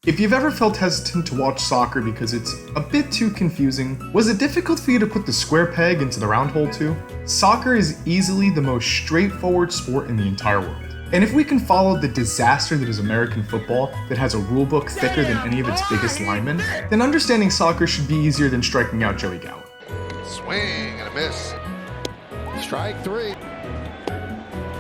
If you've ever felt hesitant to watch soccer because it's a bit too confusing, was it difficult for you to put the square peg into the round hole too? Soccer is easily the most straightforward sport in the entire world. And if we can follow the disaster that is American football that has a rulebook thicker than any of its biggest linemen, then understanding soccer should be easier than striking out Joey Gallo. Swing and a miss. Strike three.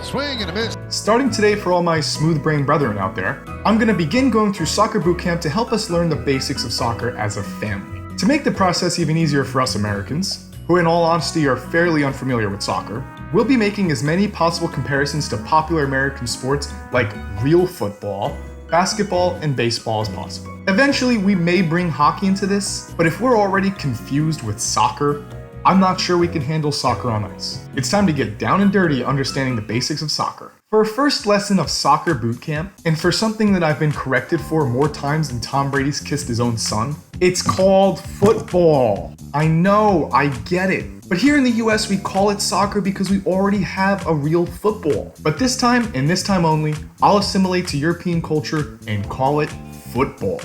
Swing and a miss. Starting today for all my smooth-brained brethren out there, I'm going to begin going through soccer bootcamp to help us learn the basics of soccer as a family. To make the process even easier for us Americans, who in all honesty are fairly unfamiliar with soccer, we'll be making as many possible comparisons to popular American sports like real football, basketball, and baseball as possible. Eventually, we may bring hockey into this, but if we're already confused with soccer, I'm not sure we can handle soccer on ice. It's time to get down and dirty understanding the basics of soccer. For our first lesson of soccer bootcamp, and for something that I've been corrected for more times than Tom Brady's kissed his own son, it's called football. I know, I get it. But here in the US, we call it soccer because we already have a real football. But this time, and this time only, I'll assimilate to European culture and call it football.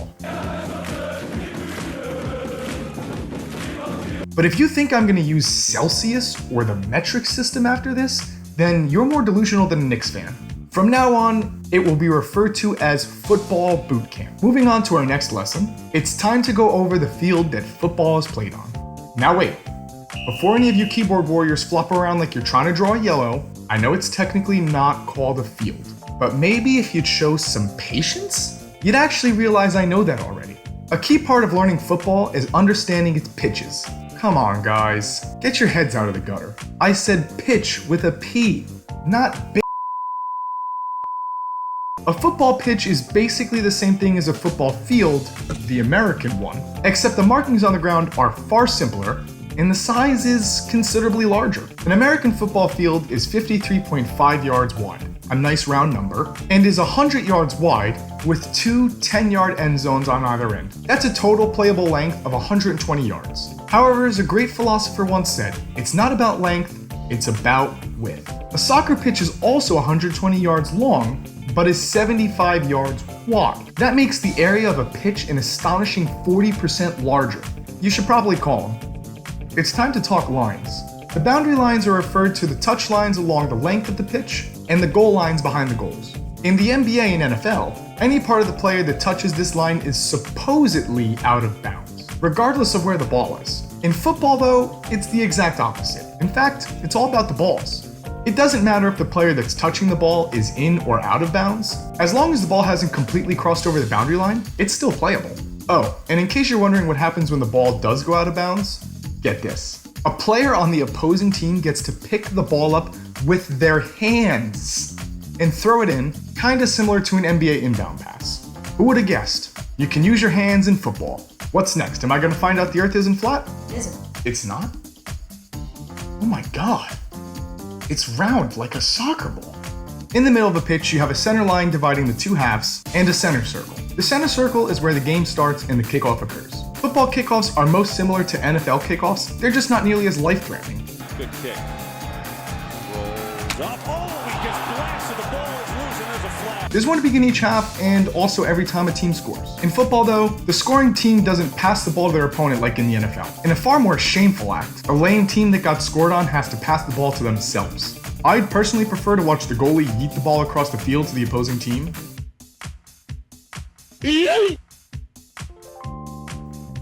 But if you think I'm going to use Celsius or the metric system after this, then you're more delusional than a Knicks fan. From now on, it will be referred to as football bootcamp. Moving on to our next lesson, it's time to go over the field that football is played on. Now wait, before any of you keyboard warriors flop around like you're trying to draw a yellow, I know it's technically not called a field, but maybe if you'd show some patience, you'd actually realize I know that already. A key part of learning football is understanding its pitches. Come on, guys. Get your heads out of the gutter. I said pitch with a P, not B. A football pitch is basically the same thing as a football field, the American one, except the markings on the ground are far simpler and the size is considerably larger. An American football field is 53.5 yards wide, a nice round number, and is 100 yards wide with two 10-yard end zones on either end. That's a total playable length of 120 yards. However, as a great philosopher once said, it's not about length, it's about width. A soccer pitch is also 120 yards long, but is 75 yards wide. That makes the area of a pitch an astonishing 40% larger. You should probably call them. It's time to talk lines. The boundary lines are referred to the touch lines along the length of the pitch and the goal lines behind the goals. In the NBA and NFL, any part of the player that touches this line is supposedly out of bounds, regardless of where the ball is. In football though, it's the exact opposite. In fact, it's all about the balls. It doesn't matter if the player that's touching the ball is in or out of bounds. As long as the ball hasn't completely crossed over the boundary line, it's still playable. Oh, and in case you're wondering what happens when the ball does go out of bounds, get this. A player on the opposing team gets to pick the ball up with their hands and throw it in, kinda similar to an NBA inbound pass. Who would have guessed? You can use your hands in football. What's next? Am I gonna find out the earth isn't flat? It isn't. It's not? Oh my god. It's round like a soccer ball. In the middle of a pitch, you have a center line dividing the two halves and a center circle. The center circle is where the game starts and the kickoff occurs. Football kickoffs are most similar to NFL kickoffs, they're just not nearly as life-threatening. Good kick. Rolls up. Oh, he gets blasted. The ball is loose and there's a flag. There's one to begin each half and also every time a team scores. In football though, the scoring team doesn't pass the ball to their opponent like in the NFL. In a far more shameful act, a lame team that got scored on has to pass the ball to themselves. I'd personally prefer to watch the goalie yeet the ball across the field to the opposing team.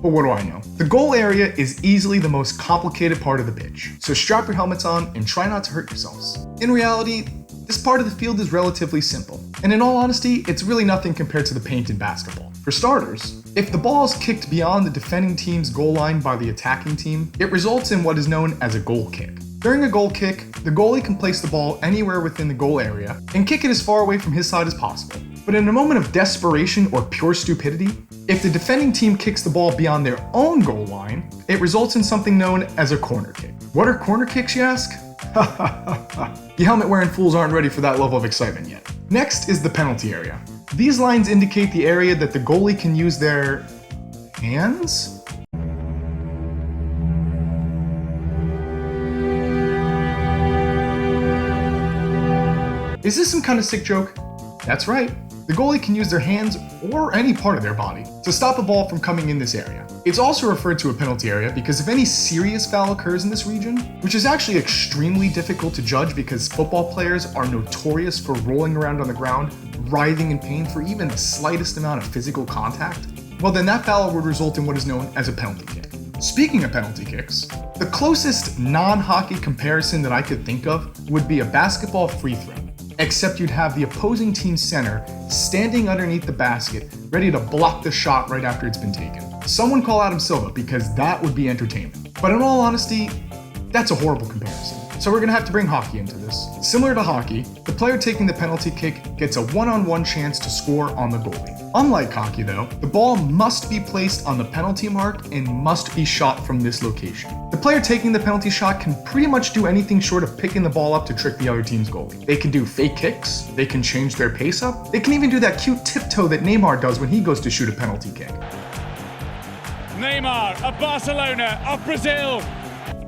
But what do I know? The goal area is easily the most complicated part of the pitch, so strap your helmets on and try not to hurt yourselves. In reality, this part of the field is relatively simple, and in all honesty, it's really nothing compared to the paint in basketball. For starters, if the ball is kicked beyond the defending team's goal line by the attacking team, it results in what is known as a goal kick. During a goal kick, the goalie can place the ball anywhere within the goal area and kick it as far away from his side as possible. But in a moment of desperation or pure stupidity, if the defending team kicks the ball beyond their own goal line, it results in something known as a corner kick. What are corner kicks, you ask? You helmet-wearing fools aren't ready for that level of excitement yet. Next is the penalty area. These lines indicate the area that the goalie can use their hands? Is this some kind of sick joke? That's right. The goalie can use their hands or any part of their body, to stop a ball from coming in this area. It's also referred to a penalty area because if any serious foul occurs in this region, which is actually extremely difficult to judge because football players are notorious for rolling around on the ground, writhing in pain for even the slightest amount of physical contact, well then that foul would result in what is known as a penalty kick. Speaking of penalty kicks, the closest non-hockey comparison that I could think of would be a basketball free throw, except you'd have the opposing team's center standing underneath the basket, ready to block the shot right after it's been taken. Someone call Adam Silva because that would be entertainment. But in all honesty, that's a horrible comparison. So we're gonna have to bring hockey into this. Similar to hockey, the player taking the penalty kick gets a one-on-one chance to score on the goalie. Unlike hockey though, the ball must be placed on the penalty mark and must be shot from this location. The player taking the penalty shot can pretty much do anything short of picking the ball up to trick the other team's goalie. They can do fake kicks, they can change their pace up, they can even do that cute tiptoe that Neymar does when he goes to shoot a penalty kick. Neymar of Barcelona, of Brazil.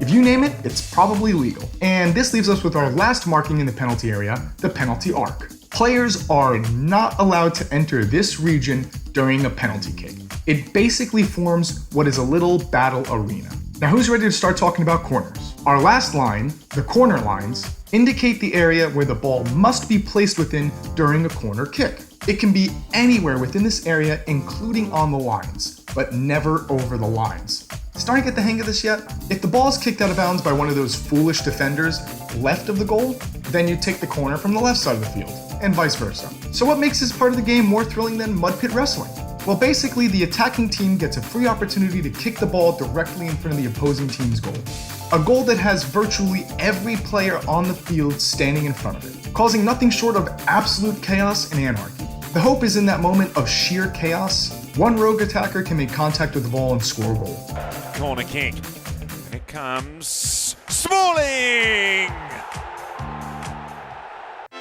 If you name it, it's probably legal. And this leaves us with our last marking in the penalty area, the penalty arc. Players are not allowed to enter this region during a penalty kick. It basically forms what is a little battle arena. Now who's ready to start talking about corners? Our last line, the corner lines, indicate the area where the ball must be placed within during a corner kick. It can be anywhere within this area, including on the lines, but never over the lines. Starting to get the hang of this yet? If the ball is kicked out of bounds by one of those foolish defenders left of the goal, then you take the corner from the left side of the field, and vice versa. So what makes this part of the game more thrilling than mud pit wrestling? Well, basically the attacking team gets a free opportunity to kick the ball directly in front of the opposing team's goal. A goal that has virtually every player on the field standing in front of it, causing nothing short of absolute chaos and anarchy. The hope is in that moment of sheer chaos, one rogue attacker can make contact with the ball and score a goal. Corner kick. And it comes Smalling!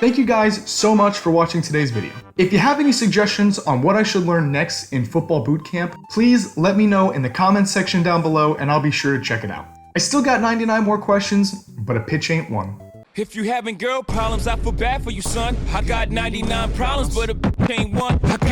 Thank you guys so much for watching today's video. If you have any suggestions on what I should learn next in football boot camp, please let me know in the comments section down below and I'll be sure to check it out. I still got 99 more questions, but a pitch ain't one. If you having girl problems, I feel bad for you, son. I got 99 problems, but a ain't one. I got